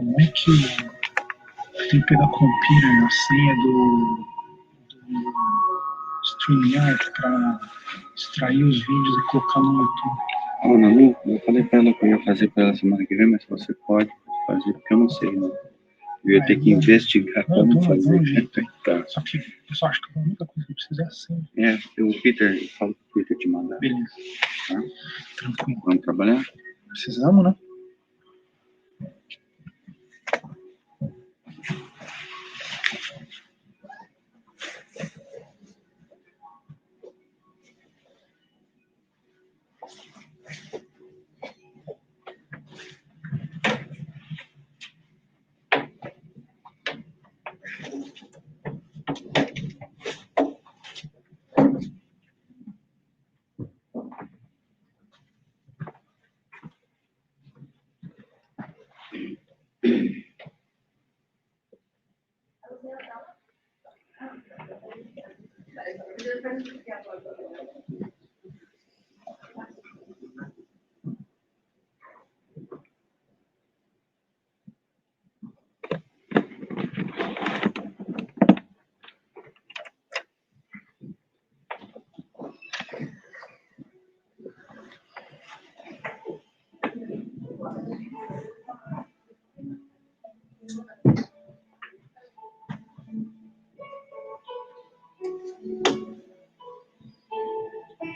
Como é que tem que pegar computer a senha do StreamYard para extrair os vídeos e colocar no YouTube? Oh, Nalu, eu falei pra ela que eu ia fazer pra ela semana que vem, mas você pode fazer, porque eu não sei, né? Eu ia ter que investigar como fazer. Um jeito. Tá. Só que eu só acho que a única coisa que eu preciso é a senha. O Peter, fala pro Peter te mandar. Beleza. Tá? Tranquilo. Vamos trabalhar? Precisamos, né?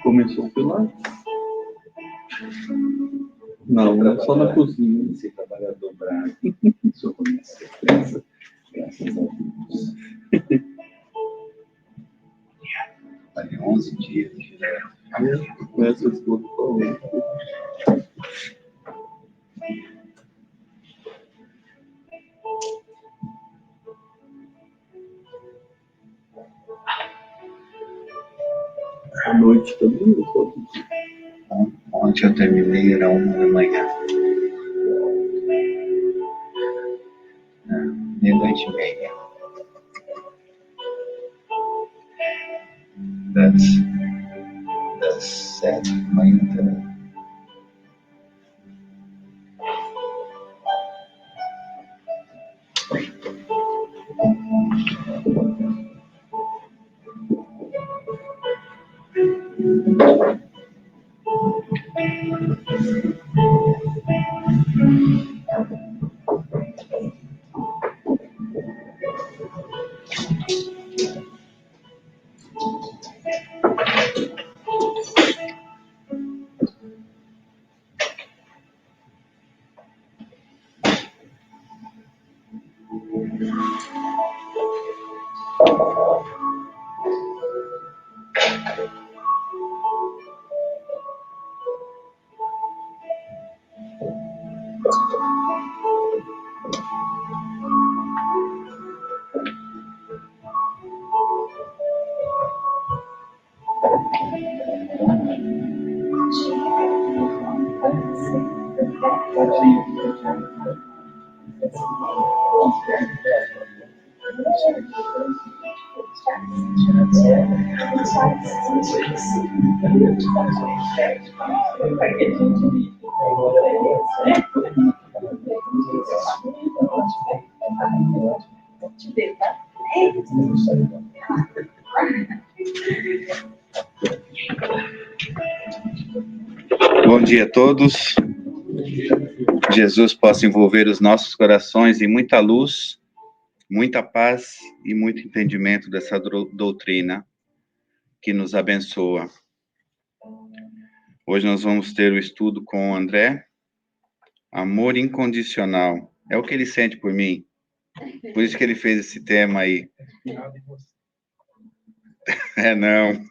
Começou pela... Não, só na cozinha. Você trabalha dobrado. Só começa depressa, graças a Deus. Vai 11 dias direto. Começa as coisas falando. À noite também, ontem eu terminei, era 1 da manhã. Meia-noite e meia. Das 7 da manhã também. Bom dia a todos. Jesus possa envolver os nossos corações em muita luz, muita paz e muito entendimento dessa doutrina que nos abençoa. Hoje nós vamos ter o estudo com o André. Amor incondicional. É o que ele sente por mim. Por isso que ele fez esse tema aí. Não.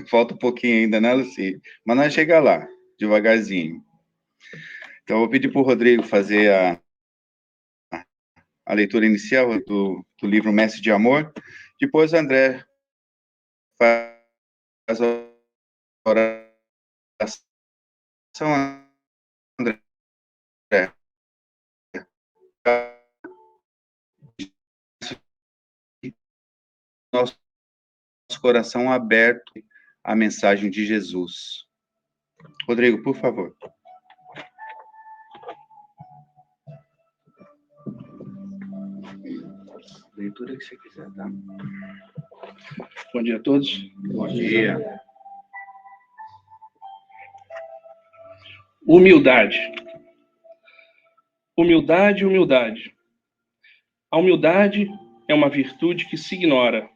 Falta um pouquinho ainda, né, Luci? Mas nós chegamos lá, devagarzinho. Então, eu vou pedir para o Rodrigo fazer a leitura inicial do livro Mestre de Amor. Depois, o André faz a oração. André. Nosso coração aberto à mensagem de Jesus. Rodrigo, por favor. Leitura que você quiser, tá? Bom dia a todos. Bom dia. Humildade. Humildade, humildade. A humildade é uma virtude que se ignora.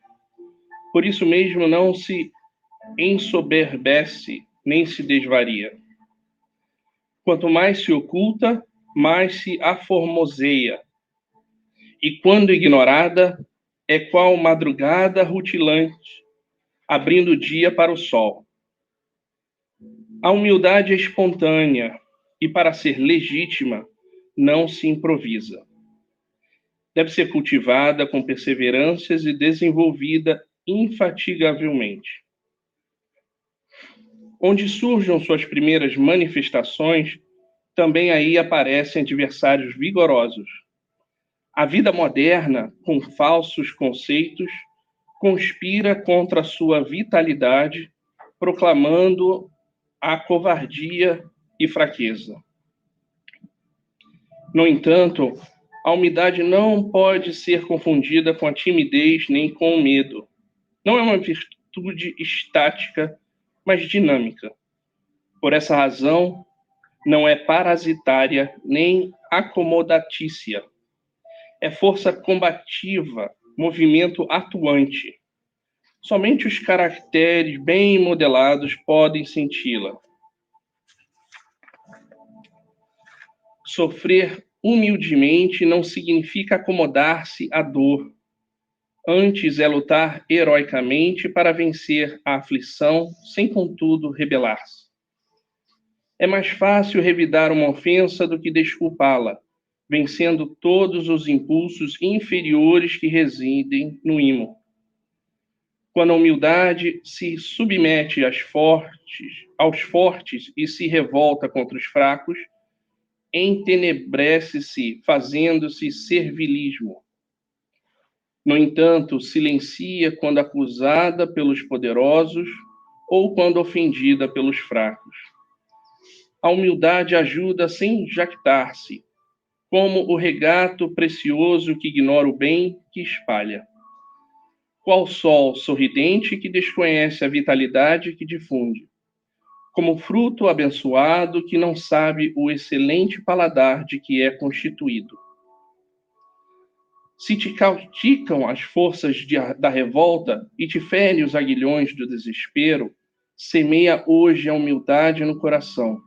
Por isso mesmo não se ensoberbece nem se desvaria. Quanto mais se oculta, mais se aformoseia. E quando ignorada, é qual madrugada rutilante, abrindo o dia para o sol. A humildade é espontânea e, para ser legítima, não se improvisa. Deve ser cultivada com perseveranças e desenvolvida infatigavelmente. Onde surjam suas primeiras manifestações, também aí aparecem adversários vigorosos. A vida moderna, com falsos conceitos, conspira contra sua vitalidade, proclamando a covardia e fraqueza. No entanto, a humildade não pode ser confundida com a timidez nem com o medo. Não é uma virtude estática, mas dinâmica. Por essa razão, não é parasitária nem acomodatícia. É força combativa, movimento atuante. Somente os caracteres bem modelados podem senti-la. Sofrer humildemente não significa acomodar-se à dor. Antes é lutar heroicamente para vencer a aflição, sem contudo rebelar-se. É mais fácil revidar uma ofensa do que desculpá-la, vencendo todos os impulsos inferiores que residem no ímã. Quando a humildade se submete aos fortes e se revolta contra os fracos, entenebrece-se, fazendo-se servilismo. No entanto, silencia quando acusada pelos poderosos ou quando ofendida pelos fracos. A humildade ajuda sem jactar-se, como o regato precioso que ignora o bem que espalha. Qual sol sorridente que desconhece a vitalidade que difunde. Como fruto abençoado que não sabe o excelente paladar de que é constituído. Se te cauticam as forças da revolta e te ferem os aguilhões do desespero, semeia hoje a humildade no coração.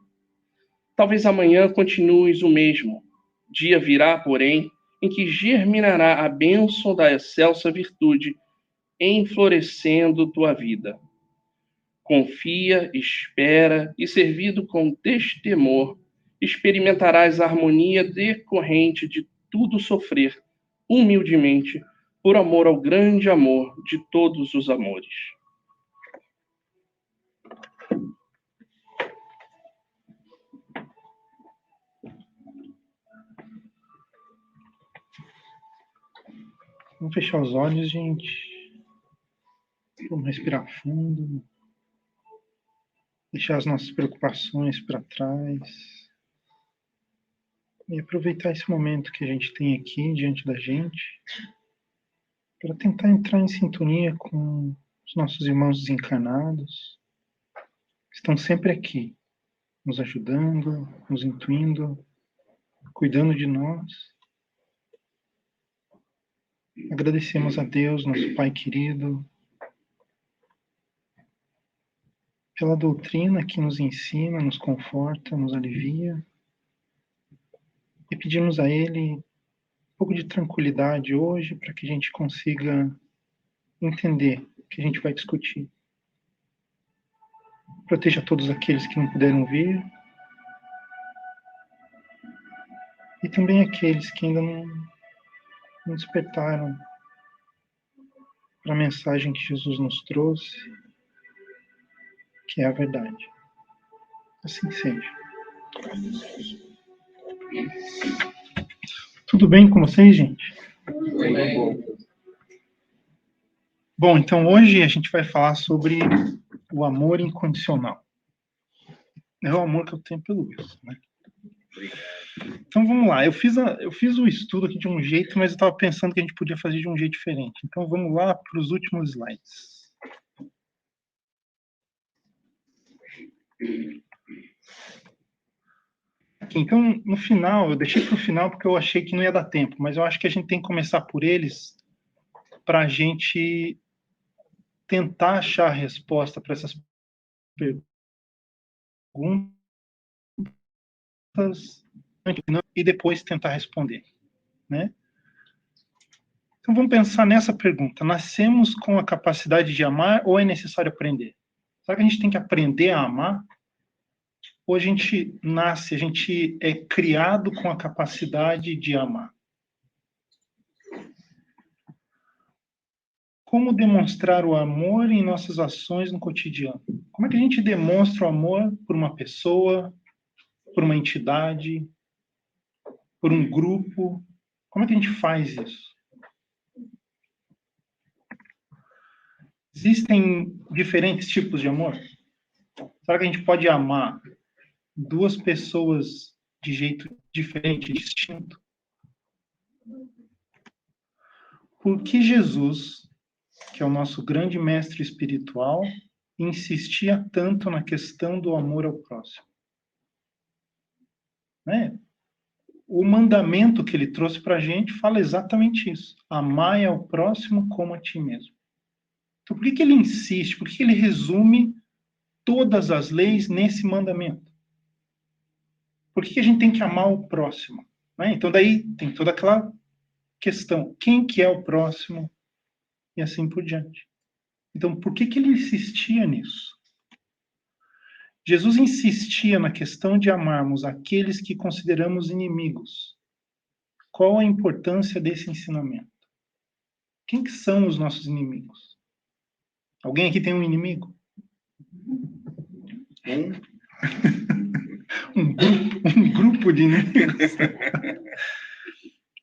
Talvez amanhã continues o mesmo. Dia virá, porém, em que germinará a bênção da excelsa virtude, enflorescendo tua vida. Confia, espera e, servido com destemor, experimentarás a harmonia decorrente de tudo sofrer, humildemente, por amor ao grande amor de todos os amores. Vamos fechar os olhos, gente. Vamos respirar fundo. Deixar as nossas preocupações para trás. E aproveitar esse momento que a gente tem aqui diante da gente para tentar entrar em sintonia com os nossos irmãos desencarnados, que estão sempre aqui, nos ajudando, nos intuindo, cuidando de nós. Agradecemos a Deus, nosso Pai querido, pela doutrina que nos ensina, nos conforta, nos alivia. E pedimos a Ele um pouco de tranquilidade hoje para que a gente consiga entender o que a gente vai discutir. Proteja todos aqueles que não puderam vir e também aqueles que ainda não despertaram para a mensagem que Jesus nos trouxe, que é a verdade. Assim seja. Tudo bem com vocês, gente? Bom, então hoje a gente vai falar sobre o amor incondicional. É o amor que eu tenho pelo Wilson, né? Obrigado. Então vamos lá, eu fiz o estudo aqui de um jeito, mas eu estava pensando que a gente podia fazer de um jeito diferente. Então vamos lá para os últimos slides. Aqui, então, no final, eu deixei para o final porque eu achei que não ia dar tempo, mas eu acho que a gente tem que começar por eles para a gente tentar achar a resposta para essas perguntas e depois tentar responder, né? Então vamos pensar nessa pergunta. Nascemos com a capacidade de amar ou é necessário aprender? Será que a gente tem que aprender a amar? Ou a gente nasce, a gente é criado com a capacidade de amar? Como demonstrar o amor em nossas ações no cotidiano? Como é que a gente demonstra o amor por uma pessoa, por uma entidade, por um grupo? Como é que a gente faz isso? Existem diferentes tipos de amor? Será que a gente pode amar duas pessoas de jeito diferente, distinto? Por que Jesus, que é o nosso grande mestre espiritual, insistia tanto na questão do amor ao próximo? Né? O mandamento que ele trouxe para a gente fala exatamente isso. Amai ao próximo como a ti mesmo. Então, por que ele insiste? Por que ele resume todas as leis nesse mandamento? Por que a gente tem que amar o próximo? Né? Então, daí tem toda aquela questão. Quem que é o próximo? E assim por diante. Então, por que ele insistia nisso? Jesus insistia na questão de amarmos aqueles que consideramos inimigos. Qual a importância desse ensinamento? Quem que são os nossos inimigos? Alguém aqui tem um inimigo? Um grupo de inimigos.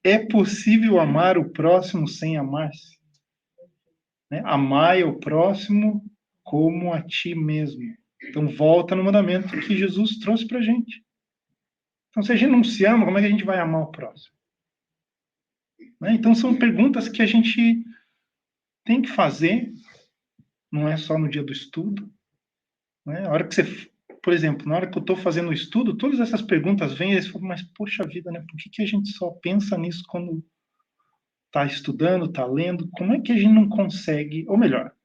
É possível amar o próximo sem amar-se? Né? Amai o próximo como a ti mesmo. Então, volta no mandamento que Jesus trouxe para a gente. Então, se a gente não se ama, como é que a gente vai amar o próximo? Né? Então, são perguntas que a gente tem que fazer, não é só no dia do estudo. Né? A hora que você, por exemplo, na hora que eu estou fazendo o estudo, todas essas perguntas vêm e eles falam, mas poxa vida, né? Por que a gente só pensa nisso quando está estudando, está lendo? Como é que a gente não consegue, ou melhor,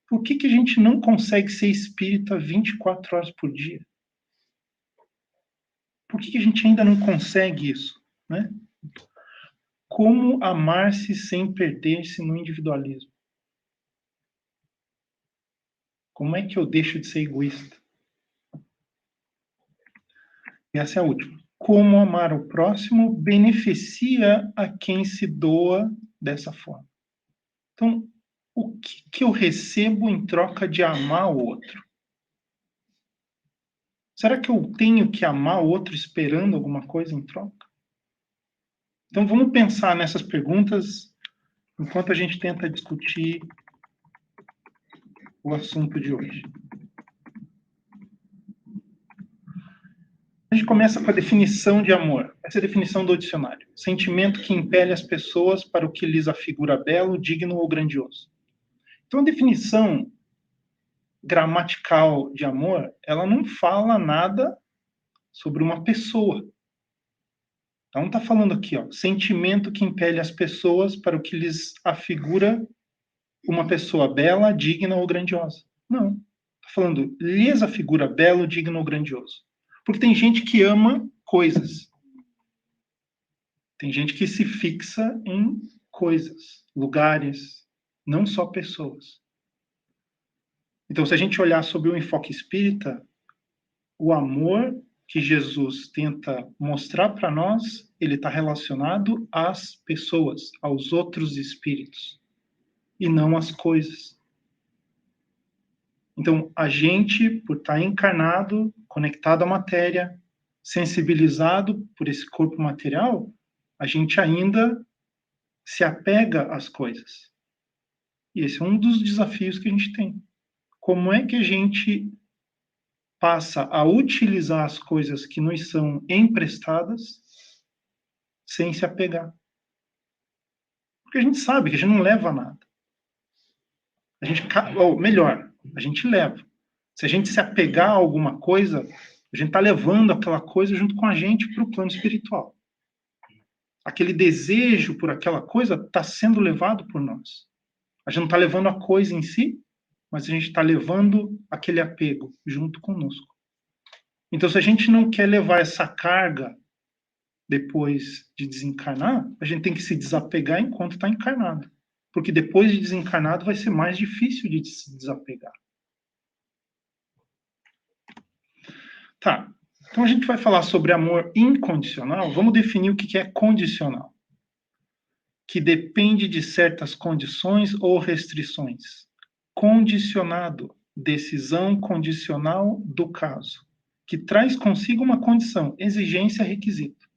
por que a gente não consegue ser espírita 24 horas por dia? Por que a gente ainda não consegue isso? Né? Como amar-se sem perder-se no individualismo? Como é que eu deixo de ser egoísta? E essa é a última. Como amar o próximo beneficia a quem se doa dessa forma? Então, o que eu recebo em troca de amar o outro? Será que eu tenho que amar o outro esperando alguma coisa em troca? Então, vamos pensar nessas perguntas enquanto a gente tenta discutir o assunto de hoje. A gente começa com a definição de amor. Essa é a definição do dicionário. Sentimento que impele as pessoas para o que lhes afigura belo, digno ou grandioso. Então, a definição gramatical de amor, ela não fala nada sobre uma pessoa. Ela não está falando aqui, ó, sentimento que impele as pessoas para o que lhes afigura uma pessoa bela, digna ou grandiosa. Não. Está falando, lhes afigura belo, digno ou grandioso. Porque tem gente que ama coisas. Tem gente que se fixa em coisas, lugares, não só pessoas. Então, se a gente olhar sob o enfoque espírita, o amor que Jesus tenta mostrar para nós, ele está relacionado às pessoas, aos outros espíritos, e não às coisas. Então, a gente, por estar encarnado, conectado à matéria, sensibilizado por esse corpo material, a gente ainda se apega às coisas. E esse é um dos desafios que a gente tem. Como é que a gente passa a utilizar as coisas que nos são emprestadas sem se apegar. Porque a gente sabe que a gente não leva a nada. A gente, ou melhor, a gente leva. Se a gente se apegar a alguma coisa, a gente está levando aquela coisa junto com a gente para o plano espiritual. Aquele desejo por aquela coisa está sendo levado por nós. A gente não está levando a coisa em si, mas a gente está levando aquele apego junto conosco. Então, se a gente não quer levar essa carga depois de desencarnar, a gente tem que se desapegar enquanto está encarnado. Porque depois de desencarnado vai ser mais difícil de se desapegar. Tá. Então a gente vai falar sobre amor incondicional. Vamos definir o que é condicional. Que depende de certas condições ou restrições. Condicionado, decisão condicional do caso, que traz consigo uma condição, exigência, requisito.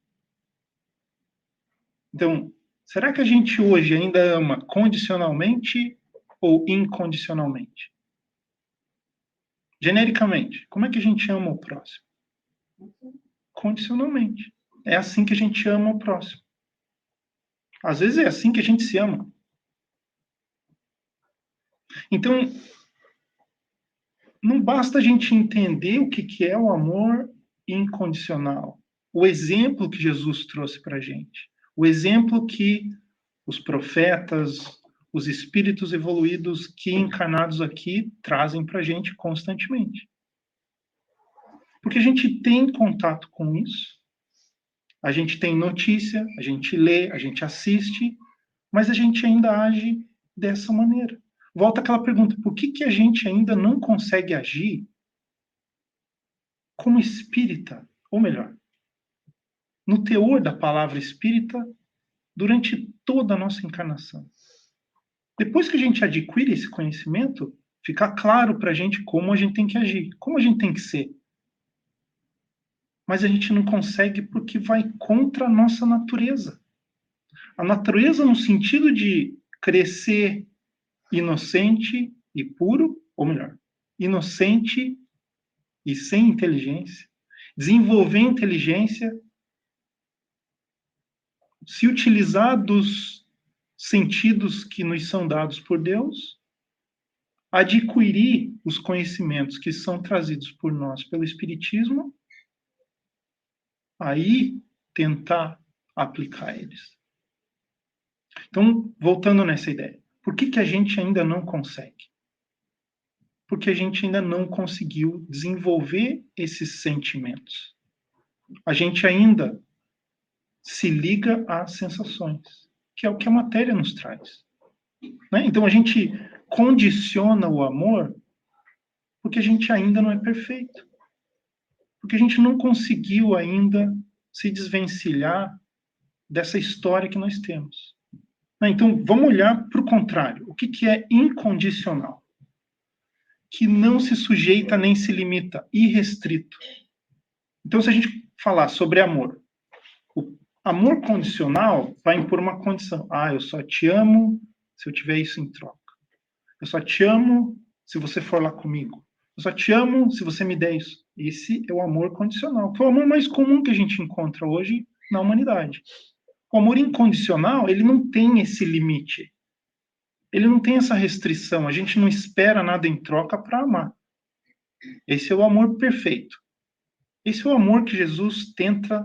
Então, será que a gente hoje ainda ama condicionalmente ou incondicionalmente? Genericamente, como é que a gente ama o próximo? Condicionalmente. É assim que a gente ama o próximo. Às vezes é assim que a gente se ama. Então, não basta a gente entender o que é o amor incondicional. O exemplo que Jesus trouxe para a gente. O exemplo que os profetas, os espíritos evoluídos que encarnados aqui trazem para a gente constantemente. Porque a gente tem contato com isso, a gente tem notícia, a gente lê, a gente assiste, mas a gente ainda age dessa maneira. Volta aquela pergunta, por que a gente ainda não consegue agir como espírita? Ou melhor, no teor da palavra espírita, durante toda a nossa encarnação. Depois que a gente adquire esse conhecimento, fica claro para a gente como a gente tem que agir, como a gente tem que ser. Mas a gente não consegue porque vai contra a nossa natureza. A natureza no sentido de crescer inocente e puro, ou melhor, inocente e sem inteligência, desenvolver inteligência, se utilizar dos sentidos que nos são dados por Deus, adquirir os conhecimentos que são trazidos por nós pelo Espiritismo, aí tentar aplicar eles. Então, voltando nessa ideia, por que a gente ainda não consegue? Porque a gente ainda não conseguiu desenvolver esses sentimentos. A gente ainda se liga às sensações, que é o que a matéria nos traz. Né? Então, a gente condiciona o amor porque a gente ainda não é perfeito. Porque a gente não conseguiu ainda se desvencilhar dessa história que nós temos. Então, vamos olhar para o contrário. O que é incondicional? Que não se sujeita nem se limita, irrestrito. Então, se a gente falar sobre amor, o amor condicional vai impor uma condição. Eu só te amo se eu tiver isso em troca. Eu só te amo se você for lá comigo. Eu só te amo se você me der isso. Esse é o amor condicional, que é o amor mais comum que a gente encontra hoje na humanidade. O amor incondicional, ele não tem esse limite. Ele não tem essa restrição. A gente não espera nada em troca para amar. Esse é o amor perfeito. Esse é o amor que Jesus tenta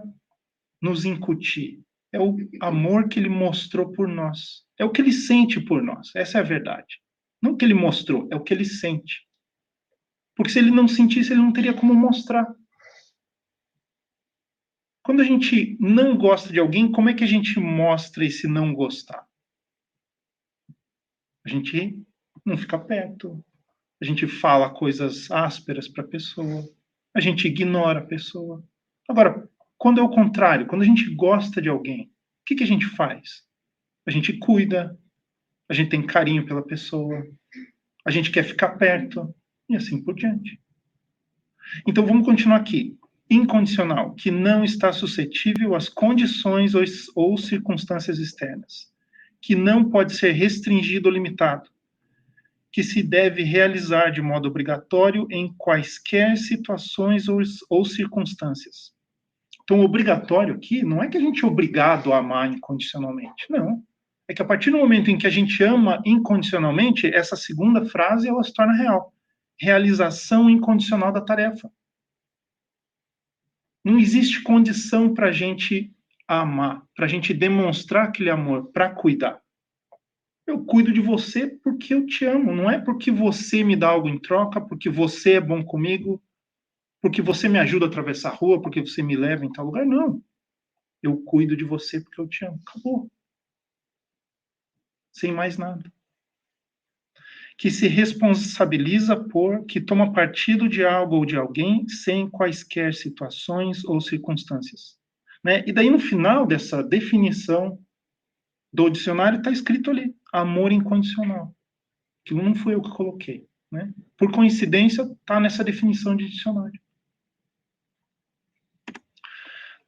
nos incutir. É o amor que ele mostrou por nós. É o que ele sente por nós. Essa é a verdade. Não o que ele mostrou, é o que ele sente. Porque se ele não sentisse, ele não teria como mostrar. Quando a gente não gosta de alguém, como é que a gente mostra esse não gostar? A gente não fica perto. A gente fala coisas ásperas para a pessoa. A gente ignora a pessoa. Agora, quando é o contrário, quando a gente gosta de alguém, o que a gente faz? A gente cuida, a gente tem carinho pela pessoa, a gente quer ficar perto, e assim por diante. Então, vamos continuar aqui. Incondicional, que não está suscetível às condições ou circunstâncias externas, que não pode ser restringido ou limitado, que se deve realizar de modo obrigatório em quaisquer situações ou circunstâncias, Então, obrigatório aqui não é que a gente é obrigado a amar incondicionalmente, não. É que a partir do momento em que a gente ama incondicionalmente, essa segunda frase ela se torna real. Realização incondicional da tarefa. Não existe condição para a gente amar, para a gente demonstrar aquele amor, para cuidar. Eu cuido de você porque eu te amo, não é porque você me dá algo em troca, porque você é bom comigo, porque você me ajuda a atravessar a rua, porque você me leva em tal lugar. Não. Eu cuido de você porque eu te amo. Acabou. Sem mais nada. Que se responsabiliza por, que toma partido de algo ou de alguém sem quaisquer situações ou circunstâncias. Né? E daí, no final dessa definição do dicionário, está escrito ali, amor incondicional. Que não foi eu que coloquei. Né? Por coincidência, está nessa definição de dicionário.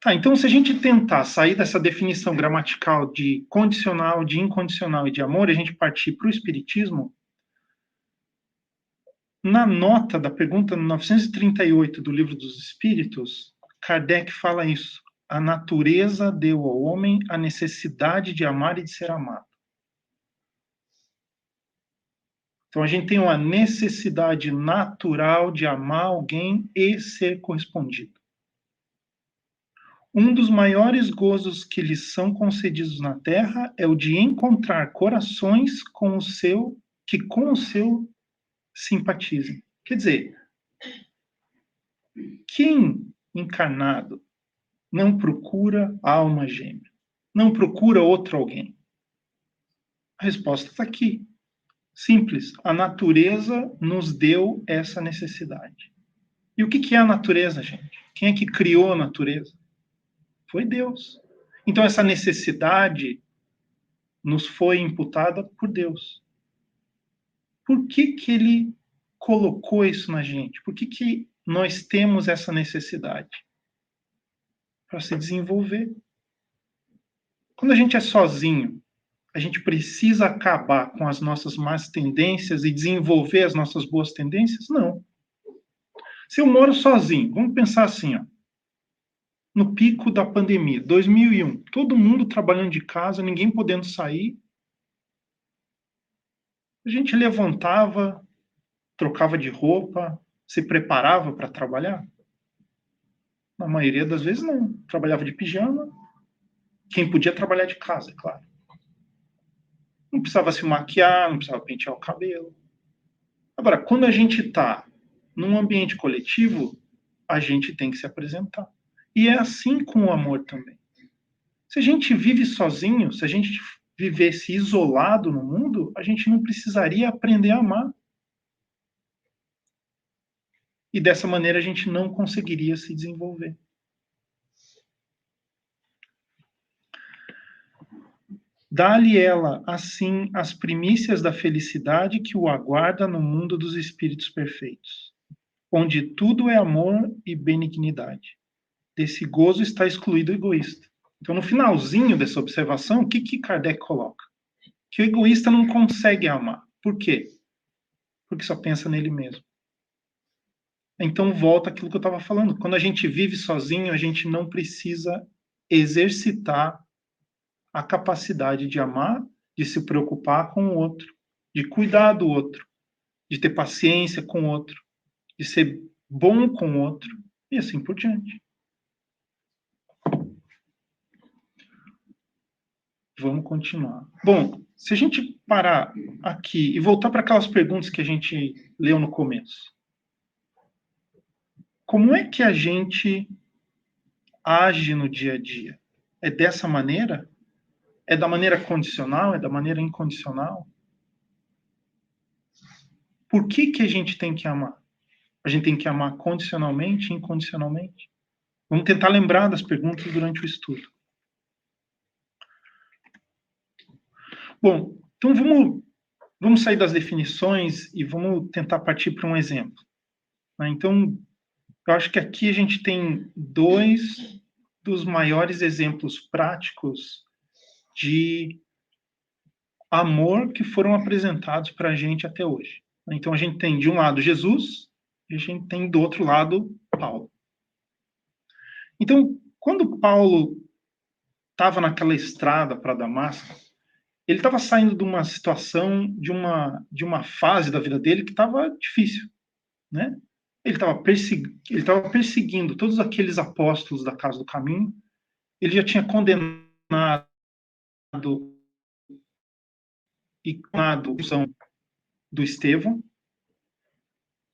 Tá, então, se a gente tentar sair dessa definição gramatical de condicional, de incondicional e de amor, a gente partir para o Espiritismo, na nota da pergunta 938 do Livro dos Espíritos, Kardec fala isso. A natureza deu ao homem a necessidade de amar e de ser amado. Então, a gente tem uma necessidade natural de amar alguém e ser correspondido. Um dos maiores gozos que lhes são concedidos na terra é o de encontrar corações com o seu simpatizem. Quer dizer, quem encarnado não procura alma gêmea? Não procura outro alguém? A resposta está aqui. Simples. A natureza nos deu essa necessidade. E o que é a natureza, gente? Quem é que criou a natureza? Foi Deus. Então, essa necessidade nos foi imputada por Deus. Por que ele colocou isso na gente? Por que nós temos essa necessidade? Para se desenvolver. Quando a gente é sozinho, a gente precisa acabar com as nossas más tendências e desenvolver as nossas boas tendências? Não. Se eu moro sozinho, vamos pensar assim, ó, no pico da pandemia, 2001, todo mundo trabalhando de casa, ninguém podendo sair. A gente levantava, trocava de roupa, se preparava para trabalhar? Na maioria das vezes, não. Trabalhava de pijama. Quem podia trabalhar de casa, é claro. Não precisava se maquiar, não precisava pentear o cabelo. Agora, quando a gente está num ambiente coletivo, a gente tem que se apresentar. E é assim com o amor também. Se a gente vive sozinho, se a gente vivesse isolado no mundo, a gente não precisaria aprender a amar. E dessa maneira a gente não conseguiria se desenvolver. Dá-lhe ela, assim, as primícias da felicidade que o aguarda no mundo dos espíritos perfeitos, onde tudo é amor e benignidade. Desse gozo está excluído o egoísta. Então, no finalzinho dessa observação, o que Kardec coloca? Que o egoísta não consegue amar. Por quê? Porque só pensa nele mesmo. Então, volta aquilo que eu estava falando. Quando a gente vive sozinho, a gente não precisa exercitar a capacidade de amar, de se preocupar com o outro, de cuidar do outro, de ter paciência com o outro, de ser bom com o outro, e assim por diante. Vamos continuar. Bom, se a gente parar aqui e voltar para aquelas perguntas que a gente leu no começo. Como é que a gente age no dia a dia? É dessa maneira? É da maneira condicional? É da maneira incondicional? Por que a gente tem que amar? A gente tem que amar condicionalmente, incondicionalmente? Vamos tentar lembrar das perguntas durante o estudo. Bom, então vamos sair das definições e vamos tentar partir para um exemplo. Então, eu acho que aqui a gente tem dois dos maiores exemplos práticos de amor que foram apresentados para a gente até hoje. Então, a gente tem, de um lado, Jesus, e a gente tem, do outro lado, Paulo. Então, quando Paulo estava naquela estrada para Damasco, ele estava saindo de uma situação, de uma fase da vida dele que estava difícil, né? Ele estava perseguindo todos aqueles apóstolos da Casa do Caminho. Ele já tinha condenado e condenado do Estevão,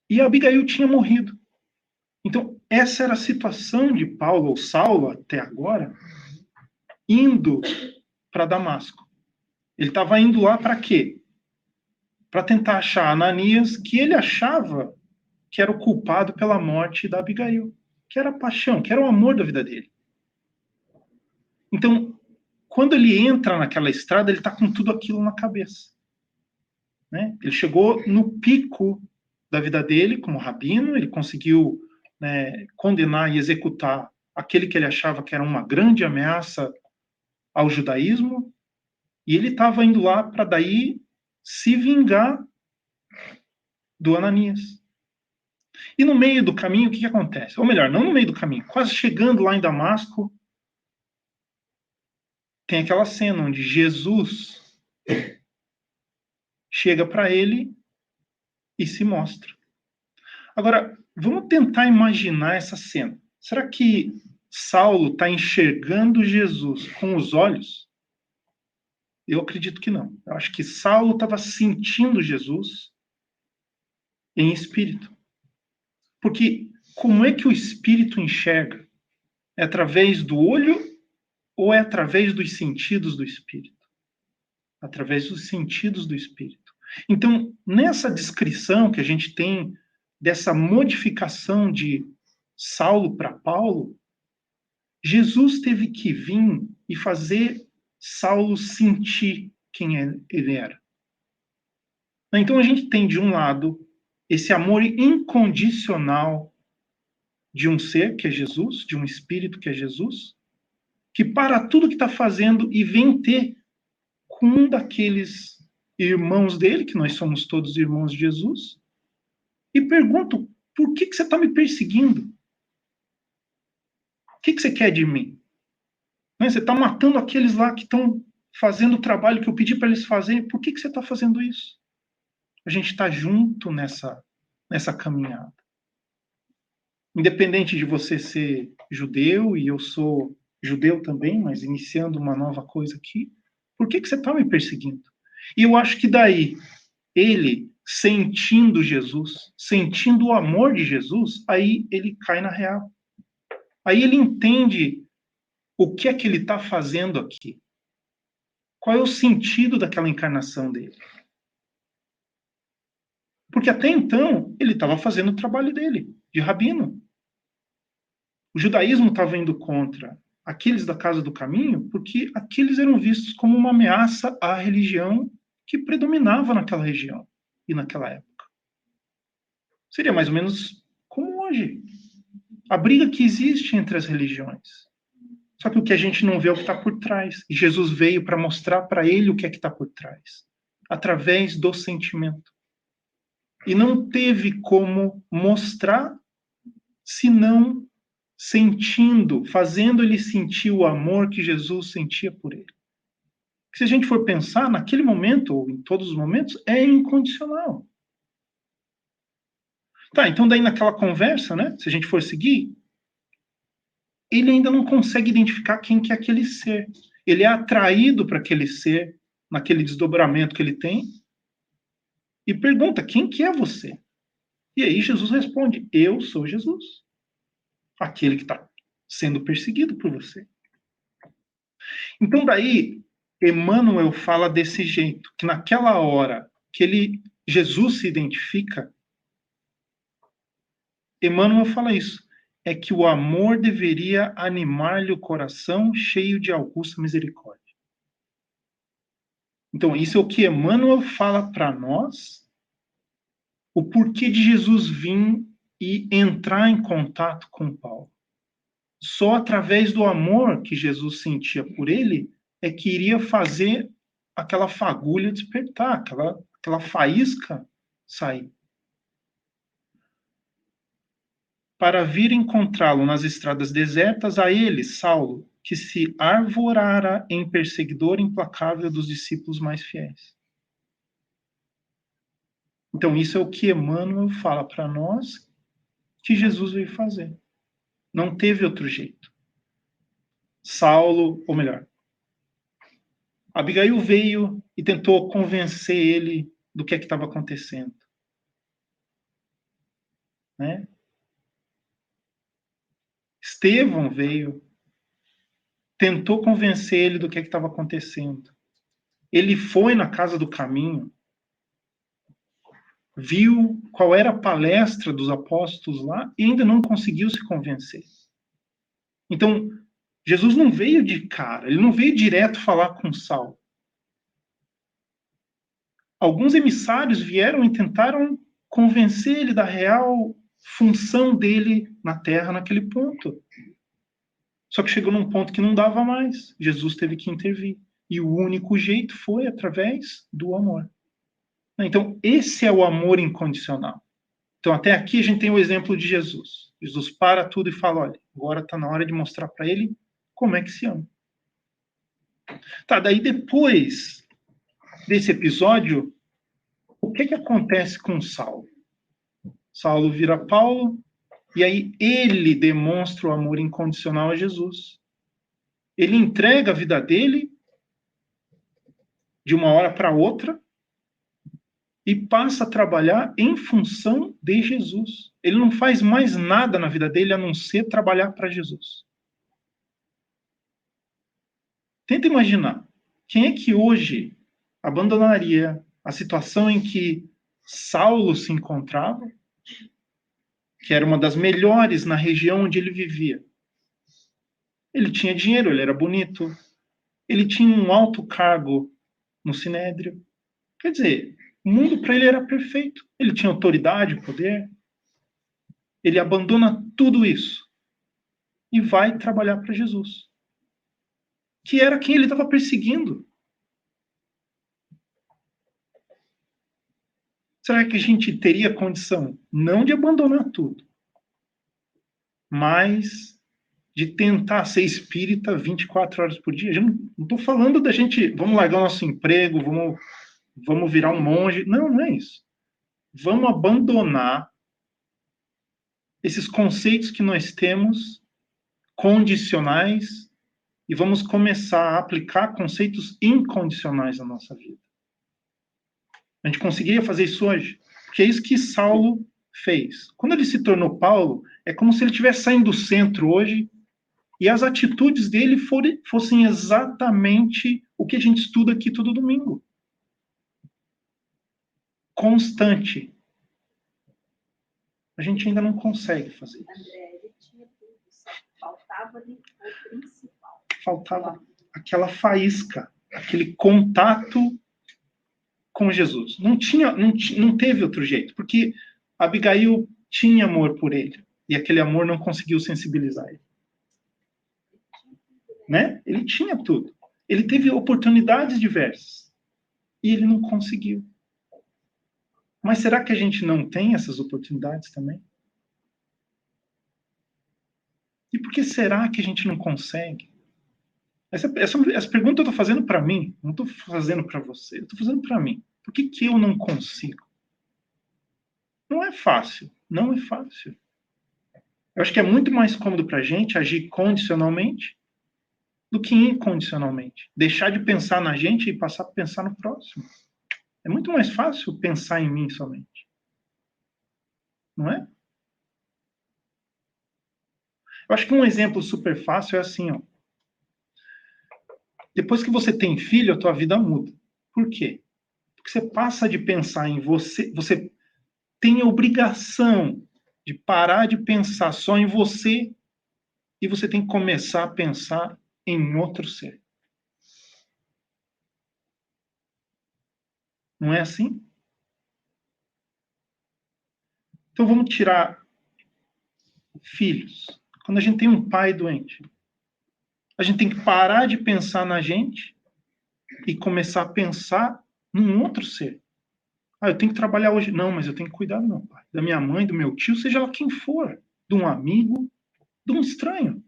e Abigail tinha morrido. Então, essa era a situação de Paulo, ou Saulo, até agora, indo para Damasco. Ele estava indo lá para quê? Para tentar achar Ananias, que ele achava que era o culpado pela morte da Abigail, que era a paixão, que era o amor da vida dele. Então, quando ele entra naquela estrada, ele está com tudo aquilo na cabeça. Né? Ele chegou no pico da vida dele como rabino, ele conseguiu, né, condenar e executar aquele que ele achava que era uma grande ameaça ao judaísmo, e ele estava indo lá para daí se vingar do Ananias. E no meio do caminho, o que acontece? Ou melhor, não no meio do caminho, quase chegando lá em Damasco, tem aquela cena onde Jesus chega para ele e se mostra. Agora, vamos tentar imaginar essa cena. Será que Saulo está enxergando Jesus com os olhos? Eu acredito que não. Eu acho que Saulo estava sentindo Jesus em espírito. Porque como é que o espírito enxerga? É através do olho ou é através dos sentidos do espírito? Através dos sentidos do espírito. Então, nessa descrição que a gente tem dessa modificação de Saulo para Paulo, Jesus teve que vir e fazer Saulo sentir quem ele era. Então a gente tem, de um lado, esse amor incondicional de um ser, que é Jesus, de um espírito, que é Jesus, que para tudo que está fazendo e vem ter com um daqueles irmãos dele, que nós somos todos irmãos de Jesus, e pergunto, por que você está me perseguindo? O que você quer de mim? Você está matando aqueles lá que estão fazendo o trabalho que eu pedi para eles fazerem. Por que você está fazendo isso? A gente está junto nessa caminhada. Independente de você ser judeu, e eu sou judeu também, mas iniciando uma nova coisa aqui, por que você está me perseguindo? E eu acho que daí, ele sentindo Jesus, sentindo o amor de Jesus, aí ele cai na real. Aí ele entende o que é que ele está fazendo aqui. Qual é o sentido daquela encarnação dele? Porque até então, ele estava fazendo o trabalho dele, de rabino. O judaísmo estava indo contra aqueles da Casa do Caminho, porque aqueles eram vistos como uma ameaça à religião que predominava naquela região e naquela época. Seria mais ou menos como hoje. A briga que existe entre as religiões. Só que o que a gente não vê é o que está por trás. E Jesus veio para mostrar para ele o que é que está por trás. Através do sentimento. E não teve como mostrar, senão sentindo, fazendo ele sentir o amor que Jesus sentia por ele. Se a gente for pensar, naquele momento, ou em todos os momentos, é incondicional. Tá, então daí naquela conversa, né, se a gente for seguir, ele ainda não consegue identificar quem que é aquele ser. Ele é atraído para aquele ser, naquele desdobramento que ele tem, e pergunta, quem que é você? E aí Jesus responde, eu sou Jesus. Aquele que está sendo perseguido por você. Então daí, Emmanuel fala desse jeito, que naquela hora que Jesus se identifica, Emmanuel fala isso, é que o amor deveria animar-lhe o coração cheio de augusta misericórdia. Então, isso é o que Emmanuel fala para nós, o porquê de Jesus vir e entrar em contato com Paulo. Só através do amor que Jesus sentia por ele é que iria fazer aquela fagulha despertar, aquela faísca sair. para vir encontrá-lo nas estradas desertas, a ele, Saulo, que se arvorara em perseguidor implacável dos discípulos mais fiéis. Então, isso é o que Emmanuel fala para nós que Jesus veio fazer. Não teve outro jeito. Saulo, ou melhor, Abigail veio e tentou convencer ele do que estava acontecendo. Né? Estevão veio, tentou convencer ele do que estava acontecendo. Ele foi na casa do caminho, viu qual era a palestra dos apóstolos lá e ainda não conseguiu se convencer. Então, Jesus não veio de cara, ele não veio direto falar com Saulo. Alguns emissários vieram e tentaram convencer ele da real função dele na terra naquele ponto. Só que chegou num ponto que não dava mais. Jesus teve que intervir. E o único jeito foi através do amor. Então, esse é o amor incondicional. Então, até aqui a gente tem o exemplo de Jesus. Jesus para tudo e fala, olha, agora está na hora de mostrar para ele como é que se ama. Tá, daí depois desse episódio, o que acontece com Saulo? Saulo vira Paulo, e aí ele demonstra o amor incondicional a Jesus. Ele entrega a vida dele de uma hora para outra e passa a trabalhar em função de Jesus. Ele não faz mais nada na vida dele a não ser trabalhar para Jesus. Tenta imaginar, quem é que hoje abandonaria a situação em que Saulo se encontrava, que era uma das melhores na região onde ele vivia? Ele tinha dinheiro, ele era bonito, ele tinha um alto cargo no Sinédrio. Quer dizer, o mundo para ele era perfeito. Ele tinha autoridade, poder. Ele abandona tudo isso e vai trabalhar para Jesus, que era quem ele estava perseguindo. Será que a gente teria condição não de abandonar tudo, mas de tentar ser espírita 24 horas por dia? Eu não estou falando da gente, vamos largar o nosso emprego, vamos virar um monge. Não, não é isso. Vamos abandonar esses conceitos que nós temos condicionais e vamos começar a aplicar conceitos incondicionais na nossa vida. A gente conseguiria fazer isso hoje? Porque é isso que Saulo fez. Quando ele se tornou Paulo, é como se ele estivesse saindo do centro hoje e as atitudes dele fossem exatamente o que a gente estuda aqui todo domingo. Constante. A gente ainda não consegue fazer isso. André, ele tinha tudo, só faltava ali o principal. Faltava aquela faísca, aquele contato com Jesus. Não teve outro jeito, porque Abigail tinha amor por ele, e aquele amor não conseguiu sensibilizar ele. Né? Ele tinha tudo. Ele teve oportunidades diversas, e ele não conseguiu. Mas será que a gente não tem essas oportunidades também? E por que será que a gente não consegue? Essa pergunta eu estou fazendo para mim, não estou fazendo para você, eu estou fazendo para mim. Por que eu não consigo? Não é fácil, não é fácil. Eu acho que é muito mais cômodo para a gente agir condicionalmente do que incondicionalmente. Deixar de pensar na gente e passar a pensar no próximo. É muito mais fácil pensar em mim somente. Não é? Eu acho que um exemplo super fácil é assim, ó. Depois que você tem filho, a tua vida muda. Por quê? Porque você passa de pensar em você, você tem a obrigação de parar de pensar só em você e você tem que começar a pensar em outro ser. Não é assim? Então vamos tirar filhos. Quando a gente tem um pai doente, a gente tem que parar de pensar na gente e começar a pensar num outro ser. Ah, eu tenho que trabalhar hoje. Não, mas eu tenho que cuidar do meu pai, da minha mãe, do meu tio, seja lá quem for. de um amigo, de um estranho.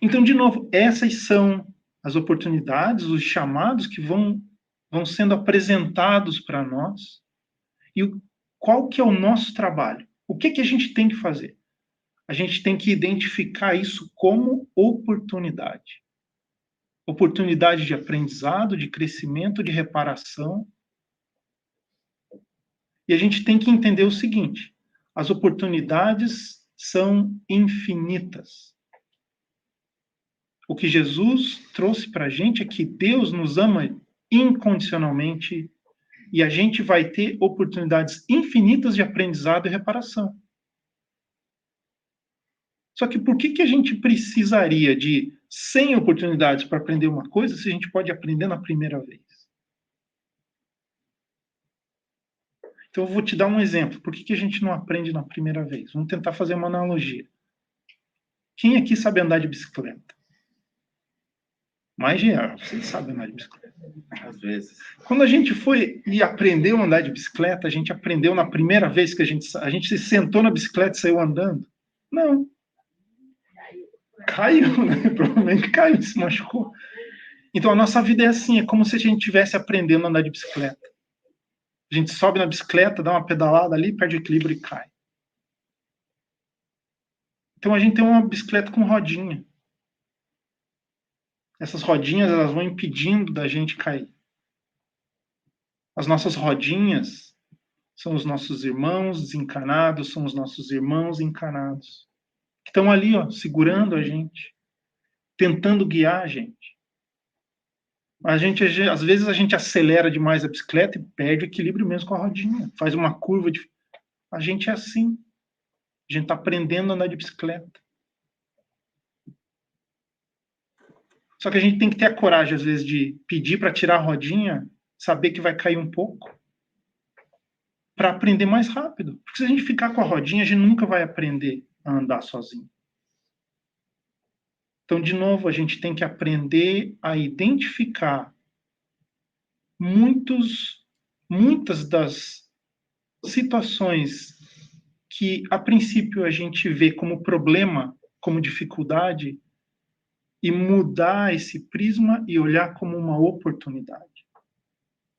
Então, de novo, essas são as oportunidades, os chamados que vão sendo apresentados para nós. E qual que é o nosso trabalho? O que a gente tem que fazer? A gente tem que identificar isso como oportunidade. Oportunidade de aprendizado, de crescimento, de reparação. E a gente tem que entender o seguinte: as oportunidades são infinitas. O que Jesus trouxe para a gente é que Deus nos ama incondicionalmente e a gente vai ter oportunidades infinitas de aprendizado e reparação. Só que por que a gente precisaria de 100 oportunidades para aprender uma coisa se a gente pode aprender na primeira vez? Então eu vou te dar um exemplo. Por que a gente não aprende na primeira vez? Vamos tentar fazer uma analogia. Quem aqui sabe andar de bicicleta? Mais geral, vocês sabem andar de bicicleta. Às vezes. Quando a gente foi e aprendeu a andar de bicicleta, a gente aprendeu na primeira vez que a gente se sentou na bicicleta e saiu andando? Não. Caiu, né? Provavelmente caiu, se machucou. Então a nossa vida é assim, é como se a gente estivesse aprendendo a andar de bicicleta. A gente sobe na bicicleta, dá uma pedalada ali, perde o equilíbrio e cai. Então a gente tem uma bicicleta com rodinha. Essas rodinhas, elas vão impedindo da gente cair. As nossas rodinhas são os nossos irmãos desencarnados, são os nossos irmãos encarnados, que estão ali, ó, segurando a gente, tentando guiar a gente. Às vezes a gente acelera demais a bicicleta e perde o equilíbrio mesmo com a rodinha. Faz uma curva de... A gente é assim. A gente está aprendendo a andar de bicicleta. Só que a gente tem que ter a coragem, às vezes, de pedir para tirar a rodinha, saber que vai cair um pouco, para aprender mais rápido. Porque se a gente ficar com a rodinha, a gente nunca vai aprender a andar sozinho. Então, de novo, a gente tem que aprender a identificar muitas das situações que, a princípio, a gente vê como problema, como dificuldade, e mudar esse prisma e olhar como uma oportunidade.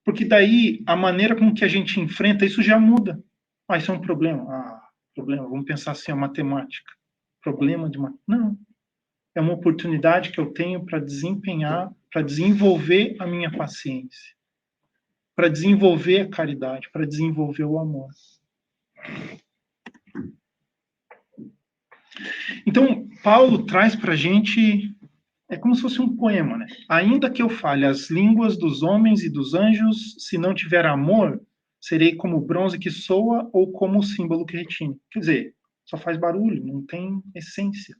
Porque daí, a maneira com que a gente enfrenta isso já muda. Ah, isso é um problema. Ah, problema. Vamos pensar assim, a matemática. Problema de matemática. Não. É uma oportunidade que eu tenho para desempenhar, para desenvolver a minha paciência, para desenvolver a caridade, para desenvolver o amor. Então, Paulo traz para a gente, é como se fosse um poema, né? Ainda que eu fale as línguas dos homens e dos anjos, se não tiver amor, serei como o bronze que soa ou como o símbolo que retine. Quer dizer, só faz barulho, não tem essência.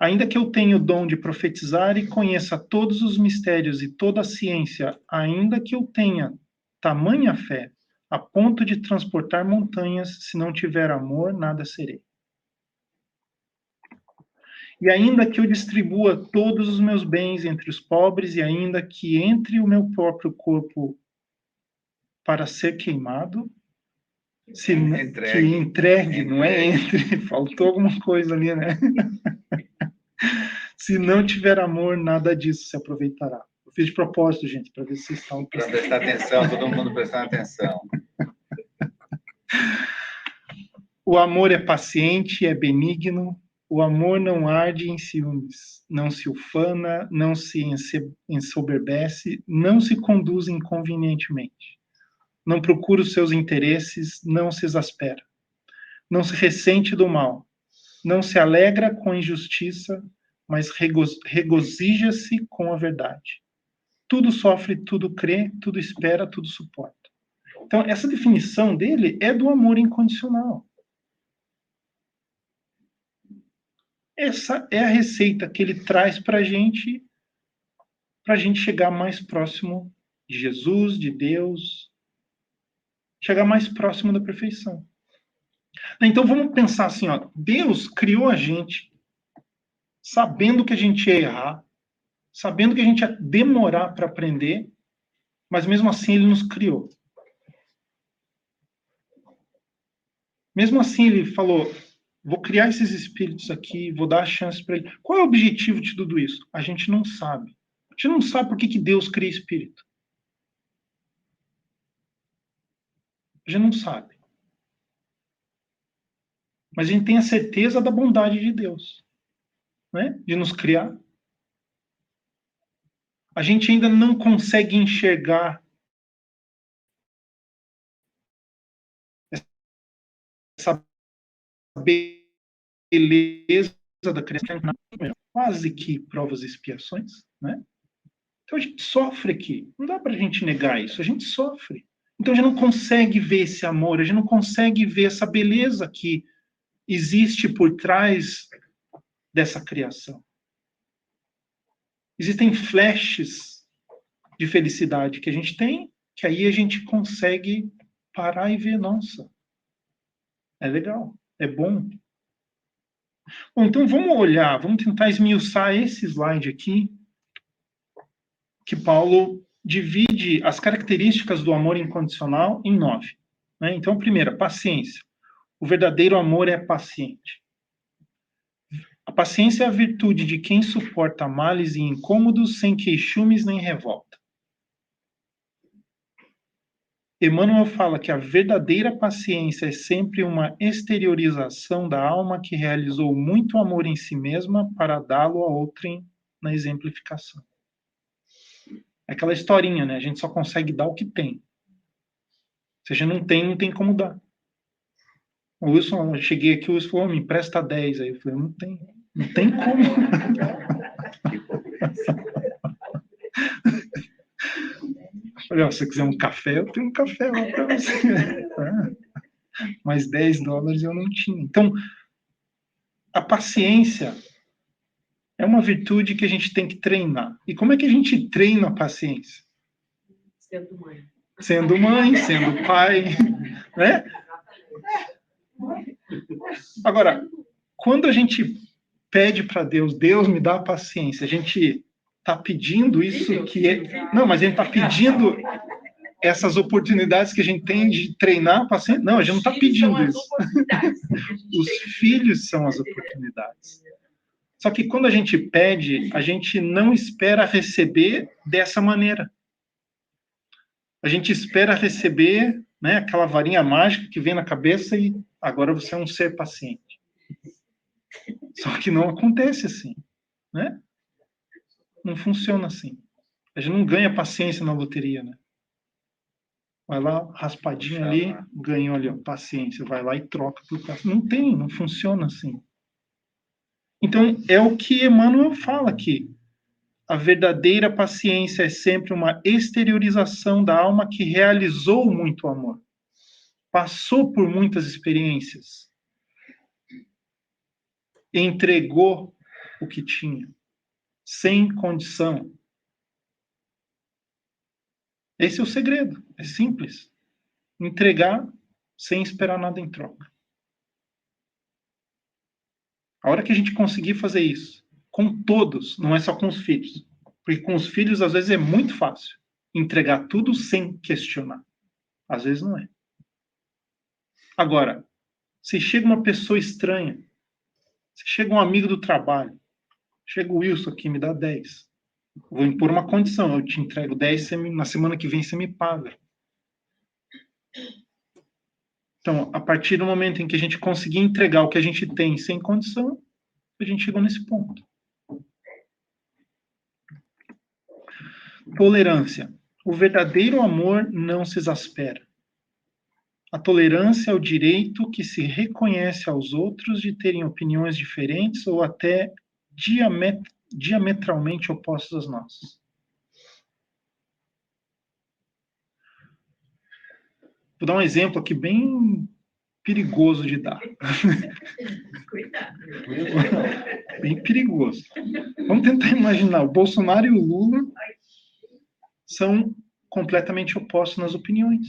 Ainda que eu tenha o dom de profetizar e conheça todos os mistérios e toda a ciência, ainda que eu tenha tamanha fé, a ponto de transportar montanhas, se não tiver amor, nada serei. E ainda que eu distribua todos os meus bens entre os pobres, e ainda que entre o meu próprio corpo para ser queimado, se que entregue, não é entre, faltou alguma coisa ali, né? Se não tiver amor, nada disso se aproveitará. Eu fiz de propósito, gente, para ver se vocês estão Para prestar atenção, todo mundo prestando atenção. O amor é paciente, é benigno. O amor não arde em ciúmes, não se ufana, não se ensoberbece, não se conduz inconvenientemente. Não procura os seus interesses, não se exaspera. Não se ressente do mal. Não se alegra com a injustiça, mas regozija-se com a verdade. Tudo sofre, tudo crê, tudo espera, tudo suporta. Então, essa definição dele é do amor incondicional. Essa é a receita que ele traz para a gente chegar mais próximo de Jesus, de Deus, chegar mais próximo da perfeição. Então vamos pensar assim, ó, Deus criou a gente sabendo que a gente ia errar, sabendo que a gente ia demorar para aprender, mas mesmo assim ele nos criou. Mesmo assim, ele falou, vou criar esses espíritos aqui, vou dar a chance para ele. Qual é o objetivo de tudo isso? A gente não sabe. A gente não sabe por que Deus cria espírito. A gente não sabe. Mas a gente tem a certeza da bondade de Deus, né? De nos criar. A gente ainda não consegue enxergar essa beleza da criação, quase que provas e expiações, né? Então a gente sofre aqui. Não dá para a gente negar isso. A gente sofre. Então a gente não consegue ver esse amor, a gente não consegue ver essa beleza que existe por trás dessa criação. Existem flashes de felicidade que a gente tem, que aí a gente consegue parar e ver, nossa, é legal, é bom. Bom, então vamos olhar, vamos tentar esmiuçar esse slide aqui, que Paulo divide as características do amor incondicional em 9. Né? Então, primeira, paciência. O verdadeiro amor é paciente. A paciência é a virtude de quem suporta males e incômodos sem queixumes nem revolta. Emmanuel fala que a verdadeira paciência é sempre uma exteriorização da alma que realizou muito amor em si mesma para dá-lo a outrem na exemplificação. É aquela historinha, né? A gente só consegue dar o que tem. Se a gente não tem, não tem como dar. O Wilson, eu cheguei aqui, o Wilson falou, me empresta 10. Aí eu falei, não tem como. Eu falei, se você quiser um café, eu tenho um café lá para você. Mas $10 eu não tinha. Então, a paciência é uma virtude que a gente tem que treinar. E como é que a gente treina a paciência? Sendo mãe. Sendo mãe, sendo pai, né? Agora, quando a gente pede para Deus, Deus me dá paciência, a gente está pedindo isso que é... Não, mas a gente está pedindo essas oportunidades que a gente tem de treinar a paciência. Não, a gente não está pedindo isso. Os filhos são as oportunidades. Só que quando a gente pede, a gente não espera receber dessa maneira. A gente espera receber, né, aquela varinha mágica que vem na cabeça e agora você é um ser paciente. Só que não acontece assim, né? Não funciona assim. A gente não ganha paciência na loteria, né? Vai lá, raspadinho ali, ganhou ali, ó, paciência. Vai lá e troca por paciência. Não tem, não funciona assim. Então, é o que Emmanuel fala aqui. A verdadeira paciência é sempre uma exteriorização da alma que realizou muito amor. Passou por muitas experiências. Entregou o que tinha, sem condição. Esse é o segredo, é simples. Entregar sem esperar nada em troca. A hora que a gente conseguir fazer isso, com todos, não é só com os filhos. Porque com os filhos, às vezes, é muito fácil entregar tudo sem questionar. Às vezes não é. Agora, se chega uma pessoa estranha, se chega um amigo do trabalho, chega o Wilson aqui, me dá 10. Vou impor uma condição, eu te entrego 10, na semana que vem você me paga. Então, a partir do momento em que a gente conseguir entregar o que a gente tem sem condição, a gente chegou nesse ponto. Tolerância. O verdadeiro amor não se exaspera. A tolerância é o direito que se reconhece aos outros de terem opiniões diferentes ou até diametralmente opostas às nossas. Vou dar um exemplo aqui bem perigoso de dar. Cuidado. Bem perigoso. Vamos tentar imaginar, o Bolsonaro e o Lula são completamente opostos nas opiniões.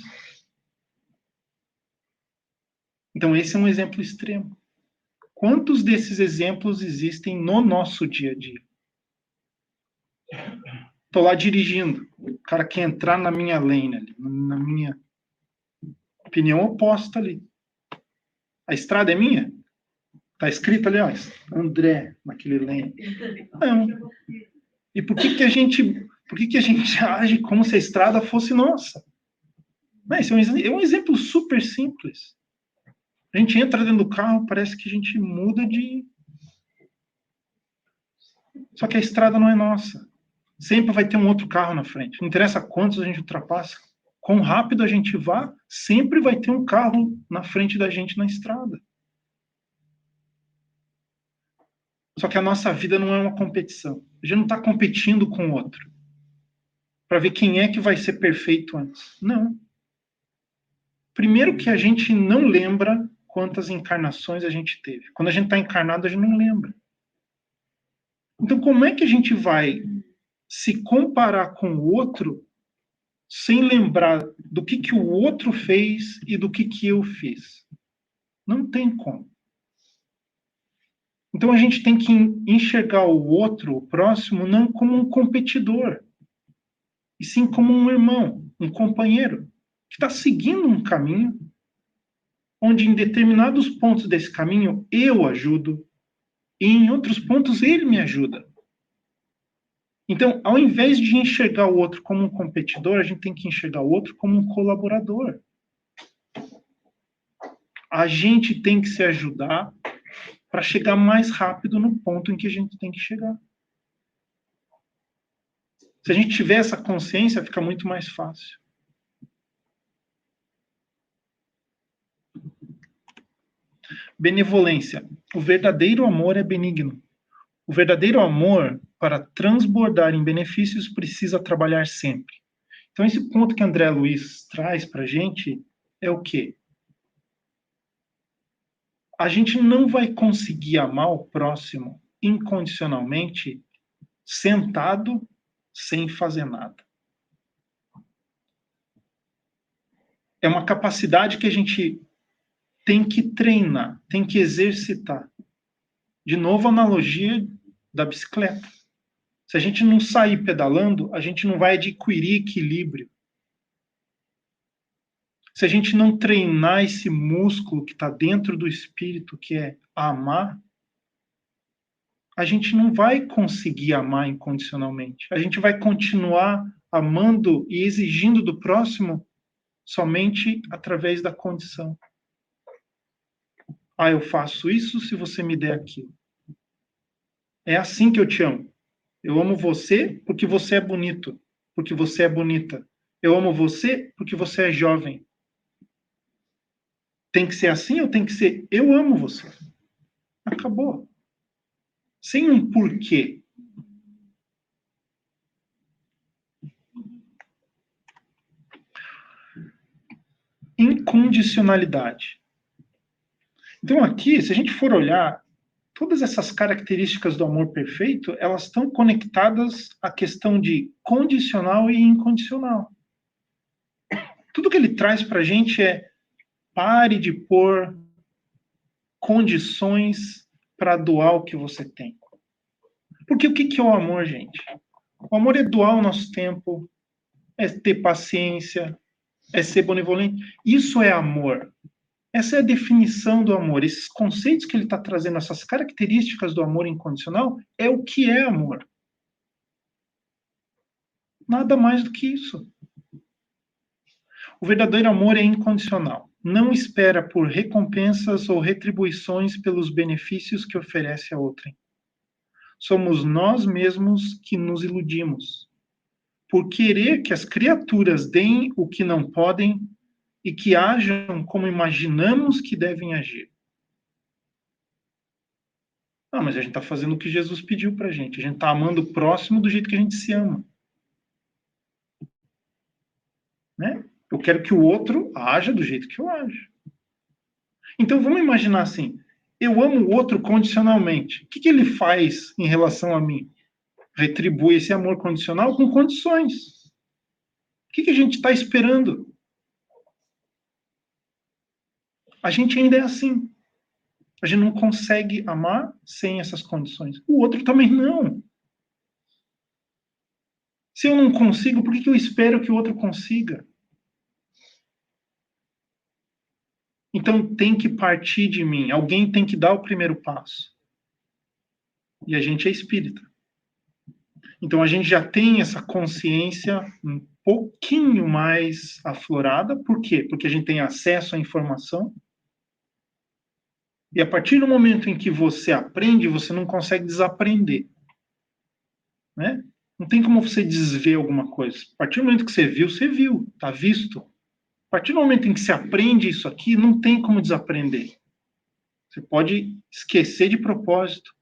Então, esse é um exemplo extremo. Quantos desses exemplos existem no nosso dia a dia? Estou lá dirigindo, o cara quer entrar na minha lane, ali, na minha opinião oposta ali. A estrada é minha? Está escrito ali, ó, André, naquele leme. Não. E por que a gente age como se a estrada fosse nossa? Esse é um exemplo super simples. A gente entra dentro do carro, parece que a gente muda de... Só que a estrada não é nossa. Sempre vai ter um outro carro na frente. Não interessa quantos a gente ultrapassa, quão rápido a gente vá, sempre vai ter um carro na frente da gente na estrada. Só que a nossa vida não é uma competição. A gente não está competindo com o outro para ver quem é que vai ser perfeito antes. Não. Primeiro que a gente não lembra quantas encarnações a gente teve. Quando a gente está encarnado, a gente não lembra. Então, como é que a gente vai se comparar com o outro sem lembrar do que o outro fez e do que eu fiz? Não tem como. Então, a gente tem que enxergar o outro, o próximo, não como um competidor, e sim como um irmão, um companheiro, que está seguindo um caminho onde em determinados pontos desse caminho eu ajudo e em outros pontos ele me ajuda. Então, ao invés de enxergar o outro como um competidor, a gente tem que enxergar o outro como um colaborador. A gente tem que se ajudar para chegar mais rápido no ponto em que a gente tem que chegar. Se a gente tiver essa consciência, fica muito mais fácil. Benevolência. O verdadeiro amor é benigno. O verdadeiro amor, para transbordar em benefícios, precisa trabalhar sempre. Então, esse ponto que André Luiz traz para a gente é o quê? A gente não vai conseguir amar o próximo incondicionalmente sentado, sem fazer nada. É uma capacidade que a gente tem que treinar, tem que exercitar. De novo, a analogia da bicicleta. Se a gente não sair pedalando, a gente não vai adquirir equilíbrio. Se a gente não treinar esse músculo que está dentro do espírito, que é amar, a gente não vai conseguir amar incondicionalmente. A gente vai continuar amando e exigindo do próximo somente através da condição. Eu faço isso se você me der aquilo. É assim que eu te amo. Eu amo você porque você é bonito, porque você é bonita. Eu amo você porque você é jovem. Tem que ser assim ou tem que ser eu amo você? Acabou. Sem um porquê. Incondicionalidade. Então aqui, se a gente for olhar, todas essas características do amor perfeito, elas estão conectadas à questão de condicional e incondicional. Tudo que ele traz para a gente é pare de pôr condições para doar o que você tem. Porque o que é o amor, gente? O amor é doar o nosso tempo, é ter paciência, é ser benevolente. Isso é amor. Essa é a definição do amor. Esses conceitos que ele está trazendo, essas características do amor incondicional, é o que é amor. Nada mais do que isso. O verdadeiro amor é incondicional. Não espera por recompensas ou retribuições pelos benefícios que oferece a outrem. Somos nós mesmos que nos iludimos, por querer que as criaturas deem o que não podem e que ajam como imaginamos que devem agir. Mas a gente está fazendo o que Jesus pediu para a gente. A gente está amando o próximo do jeito que a gente se ama. Né? Eu quero que o outro haja do jeito que eu ajo. Então vamos imaginar assim, eu amo o outro condicionalmente. O que ele faz em relação a mim? Retribui esse amor condicional com condições. O que a gente está esperando? A gente ainda é assim. A gente não consegue amar sem essas condições. O outro também não. Se eu não consigo, por que eu espero que o outro consiga? Então tem que partir de mim. Alguém tem que dar o primeiro passo. E a gente é espírita. Então a gente já tem essa consciência um pouquinho mais aflorada. Por quê? Porque a gente tem acesso à informação. E a partir do momento em que você aprende, você não consegue desaprender. Né? Não tem como você desver alguma coisa. A partir do momento que você viu, está visto. A partir do momento em que você aprende isso aqui, não tem como desaprender. Você pode esquecer de propósito.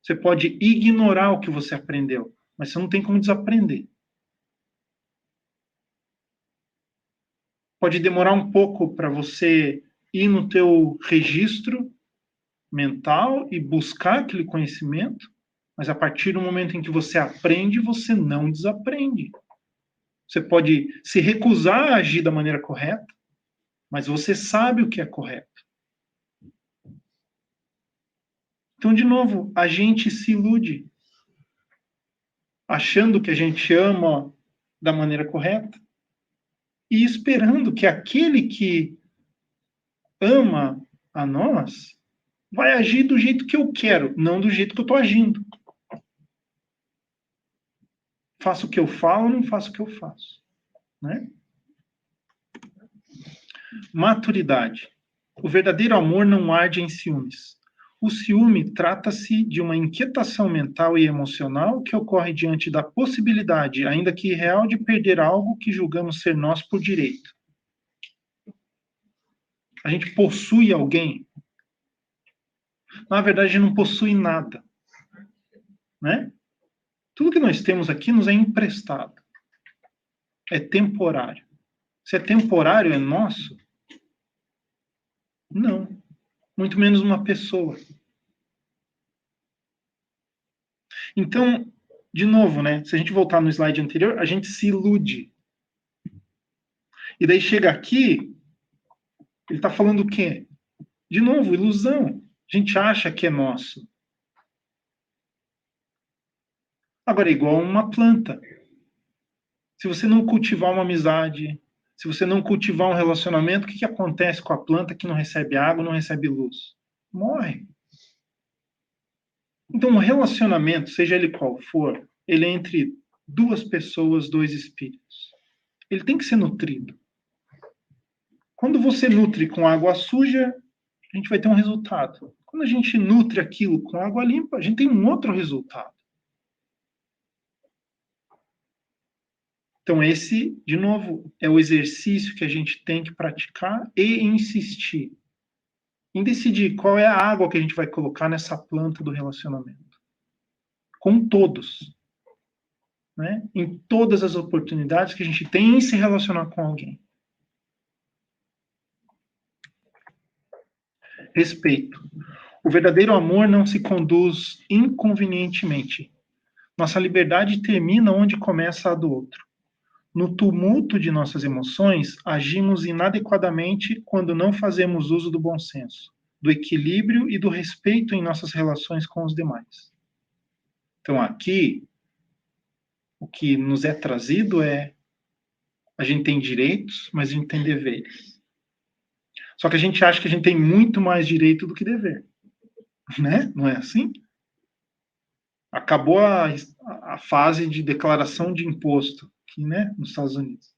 Você pode ignorar o que você aprendeu. Mas você não tem como desaprender. Pode demorar um pouco para você ir no teu registro mental e buscar aquele conhecimento, mas a partir do momento em que você aprende, você não desaprende. Você pode se recusar a agir da maneira correta, mas você sabe o que é correto. Então, de novo, a gente se ilude, achando que a gente ama da maneira correta e esperando que aquele que ama a nós vai agir do jeito que eu quero, não do jeito que eu estou agindo. Faço o que eu falo, não faço o que eu faço. Né? Maturidade. O verdadeiro amor não arde em ciúmes. O ciúme trata-se de uma inquietação mental e emocional que ocorre diante da possibilidade, ainda que real, de perder algo que julgamos ser nosso por direito. A gente possui alguém. Na verdade, a gente não possui nada. Né? Tudo que nós temos aqui nos é emprestado. É temporário. Se é temporário, é nosso? Não. Muito menos uma pessoa. Então, de novo, né? Se a gente voltar no slide anterior, a gente se ilude. E daí chega aqui, ele está falando o quê? De novo, ilusão. A gente acha que é nosso. Agora, é igual uma planta. Se você não cultivar uma amizade, se você não cultivar um relacionamento, o que acontece com a planta que não recebe água, não recebe luz? Morre. Então, um relacionamento, seja ele qual for, ele é entre duas pessoas, dois espíritos. Ele tem que ser nutrido. Quando você nutre com água suja, a gente vai ter um resultado. Quando a gente nutre aquilo com água limpa, a gente tem um outro resultado. Então, esse, de novo, é o exercício que a gente tem que praticar e insistir em decidir qual é a água que a gente vai colocar nessa planta do relacionamento. Com todos. Né? Em todas as oportunidades que a gente tem em se relacionar com alguém. Respeito. O verdadeiro amor não se conduz inconvenientemente. Nossa liberdade termina onde começa a do outro. No tumulto de nossas emoções, agimos inadequadamente quando não fazemos uso do bom senso, do equilíbrio e do respeito em nossas relações com os demais. Então, aqui, o que nos é trazido é: a gente tem direitos, mas a gente tem deveres. Só que a gente acha que a gente tem muito mais direito do que dever. Né? Não é assim? Acabou a fase de declaração de imposto aqui, né, nos Estados Unidos.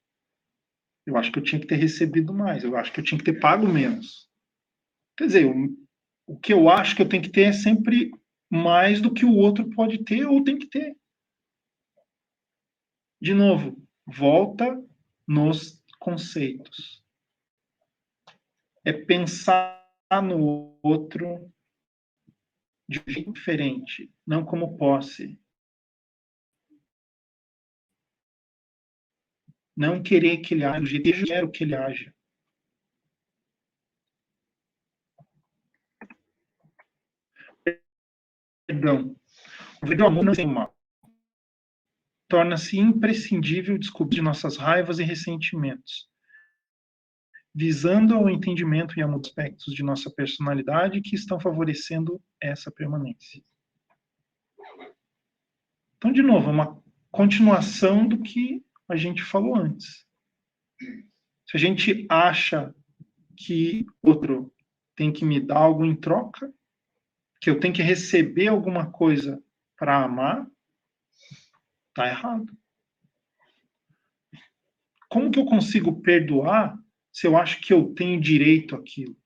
Eu acho que eu tinha que ter recebido mais, eu acho que eu tinha que ter pago menos. Quer dizer, o que eu acho que eu tenho que ter é sempre mais do que o outro pode ter ou tem que ter. De novo, volta nos conceitos. É pensar no outro de um jeito diferente, não como posse. Não querer que ele haja do jeito que eu quero que ele haja. Perdão. O verdadeiro amor não tem mal. Torna-se imprescindível descobrir nossas raivas e ressentimentos, visando ao entendimento e a aspectos de nossa personalidade que estão favorecendo essa permanência. Então, de novo, é uma continuação do que a gente falou antes. Se a gente acha que o outro tem que me dar algo em troca, que eu tenho que receber alguma coisa para amar, está errado. Como que eu consigo perdoar se eu acho que eu tenho direito àquilo?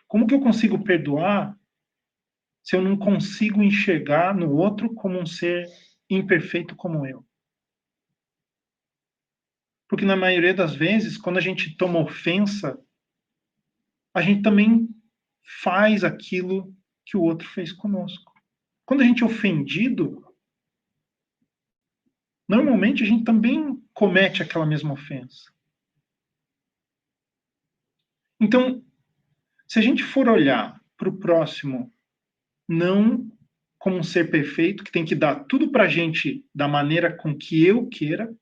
Como que eu consigo perdoar se eu não consigo enxergar no outro como um ser imperfeito como eu? Porque na maioria das vezes, quando a gente toma ofensa, a gente também faz aquilo que o outro fez conosco. Quando a gente é ofendido, normalmente a gente também comete aquela mesma ofensa. Então, se a gente for olhar para o próximo não como um ser perfeito, que tem que dar tudo para a gente da maneira com que eu queira,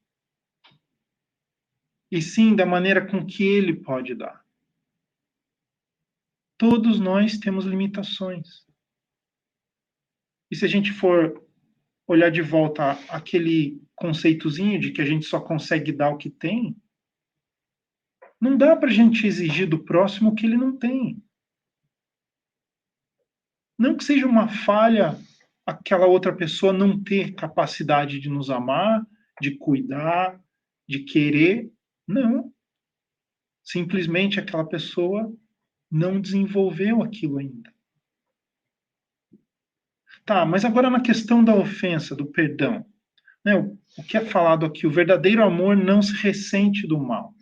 e sim da maneira com que ele pode dar. Todos nós temos limitações. E se a gente for olhar de volta aquele conceitozinho de que a gente só consegue dar o que tem, não dá para a gente exigir do próximo o que ele não tem. Não que seja uma falha aquela outra pessoa não ter capacidade de nos amar, de cuidar, de querer. Não. Simplesmente aquela pessoa não desenvolveu aquilo ainda. Tá, mas agora na questão da ofensa, do perdão. Né, o que é falado aqui? O verdadeiro amor não se ressente do mal.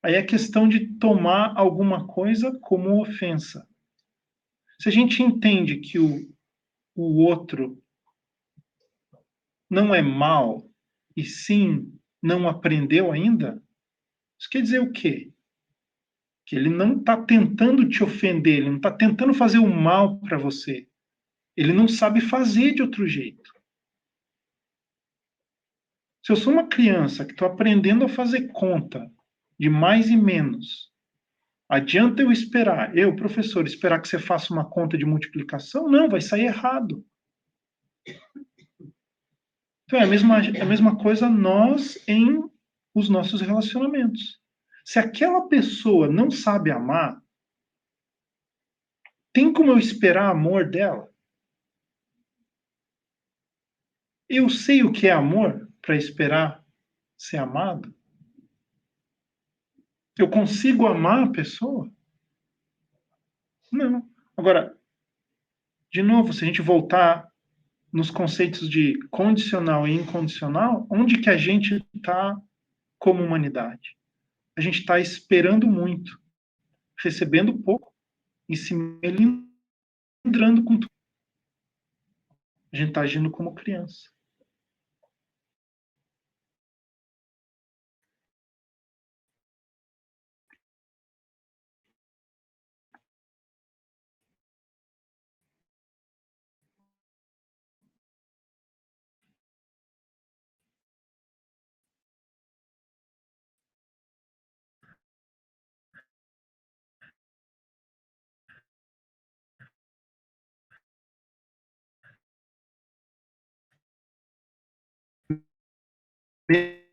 Aí é questão de tomar alguma coisa como ofensa. Se a gente entende que o outro não é mal, e sim não aprendeu ainda, isso quer dizer o quê? Que ele não está tentando te ofender, ele não está tentando fazer o mal para você. Ele não sabe fazer de outro jeito. Se eu sou uma criança que estou aprendendo a fazer conta de mais e menos, adianta eu esperar, eu, professor, esperar que você faça uma conta de multiplicação? Não, vai sair errado. Então é a mesma coisa nós em os nossos relacionamentos. Se aquela pessoa não sabe amar, tem como eu esperar amor dela? Eu sei o que é amor para esperar ser amado? Eu consigo amar a pessoa? Não. Agora, de novo, se a gente voltar nos conceitos de condicional e incondicional, onde que a gente está como humanidade? A gente está esperando muito, recebendo pouco e se melindrando com tudo. A gente está agindo como criança. É